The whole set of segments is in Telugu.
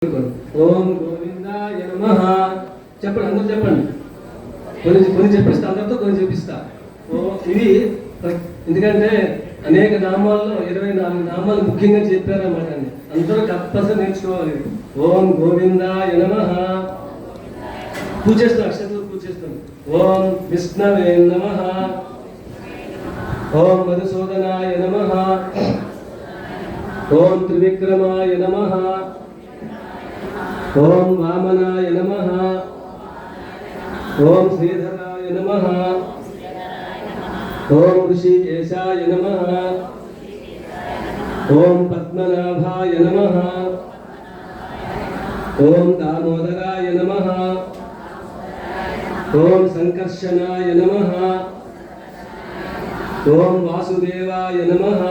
ఓం గోవిందాయ నమః. చెప్పండి, అందరూ చెప్పండి. కొన్ని చెప్పిస్తా, అందరితో కొన్ని చెప్పిస్తా. ఇది ఎందుకంటే అనేక నామాల్లో 24 నామాలు ముఖ్యంగా చెప్పారన్నమాట. అందరూ తప్పనిసరి నేర్చుకోవాలి. ఓం గోవిందాయ నమః. పూజ చేస్తాం, అక్షంతలు పూజ చేస్తాం. ఓం విష్ణవే నమః. ఓం మధుసూదనాయ నమః. ఓం త్రివిక్రమాయ నమః. ఓం వామనాయ నమః. ఓం శ్రీధరాయ నమః. ఓం ఋషికేశాయ నమః. ఓం పద్మనాభాయ నమః. ఓం దామోదరాయ నమః. ఓం సంకర్షణాయ నమః. ఓం వాసుదేవాయ నమః.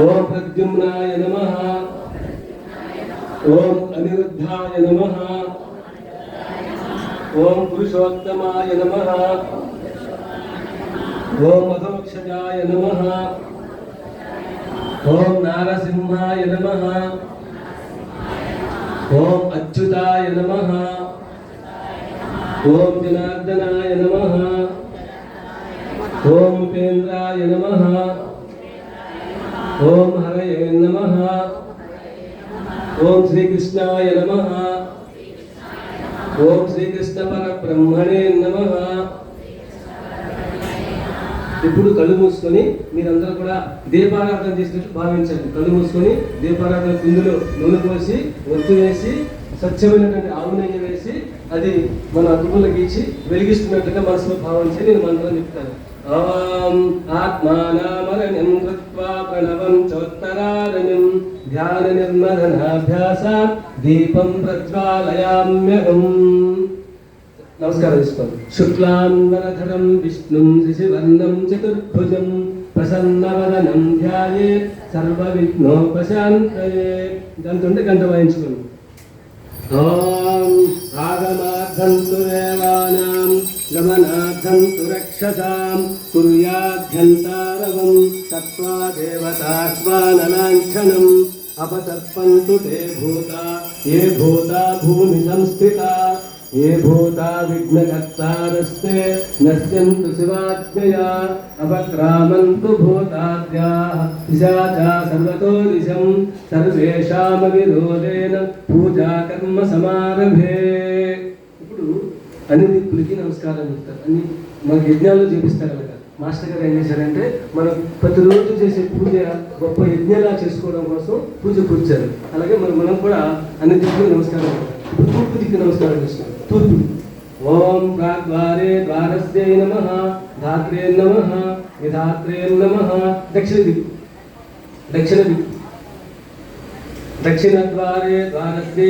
ఓం ప్రద్యుమ్నాయ నమః. ఓం అనిరుద్ధాయ నమః. ఓం పురుషోత్తమాయ నమః. ఓం మధోక్షజాయ నమః. ఓం నారసింహాయ నమః. ఓం అచ్యుతాయ నమః. ఓం జనార్దనాయ నమః. ఓం ఉపేంద్రాయ నమః. ఓం హరయే నమః. ఓం శ్రీకృష్ణాయ నమః. ఓం శ్రీకృష్ణ పరబ్రహ్మణే నమః. ఇప్పుడు కళ్ళు మూసుకొని మీరందరూ కూడా దీపారాధన చేసినట్టు భావించండి. కళ్ళు మూసుకొని దీపారాధన కుందులో నూనె పోసి ఒత్తు వేసి స్వచ్ఛమైనటువంటి ఆవు నెయ్యి వేసి అది మన అదుపులో గీచి వెలిగిస్తున్నట్టుగా మనసులో భావించి నేను మంత్రం చెప్తాను. ఓం ఆత్మానామరణ్యం కృత్వా ప్రణవం చోత్తరారణ్యం ధ్యాన నిర్మదనాభ్యాసాత్ దీపం ప్రజ్వాలయామ్యహం. నమస్కారం చేసుకోండి. శుక్లాంబరధరం విష్ణుం శశివర్ణం చతుర్భుజం ప్రసన్నవదనం ధ్యాయేత్ సర్వవిఘ్నోపశాంతయే. దాంతో గంట వాయించుకోండి. ఓం ఆగమార్థంతు దేవానాం గమనార్థంతు రక్షసాం కుర్యాద్యంతారవం తత్వా దేవతాస్వానలాంఛనం అపసర్పంతు తే భూతా ఏ భూతా భూమి సంస్థితా ఏ భూతా విఘ్నకర్తారస్తే నశ్యంతు శివాజ్ఞయా అపక్రామంతు భూతాద్యాః పిశాచా సర్వతో దిశం సర్వేషామవిరోధేన పూజా కర్మ సమారభే. ఇప్పుడు అన్ని దిక్కులకి నమస్కారం చెప్తారు. అన్ని మన యజ్ఞాల్లో చేపిస్తారు. అలాగా మాస్టర్ గారు ఏం చేశారంటే మనం ప్రతిరోజు చేసే పూజ గొప్ప యజ్ఞాలా చేసుకోవడం కోసం పూజ కూర్చారు. అలాగే మనం కూడా అన్ని దిక్కులు నమస్కారం చేస్తాం. ఇప్పుడు తూర్పు దిక్కు నమస్కారం చేస్తాం. తూర్పు. ఓం ప్రాగ్వారే ద్వారస్యై నమః. ధాత్రే నమః. విధాత్రే నమః. దక్షిణ దిక్కు. దక్షిణ ద్వారే ద్వారస్యై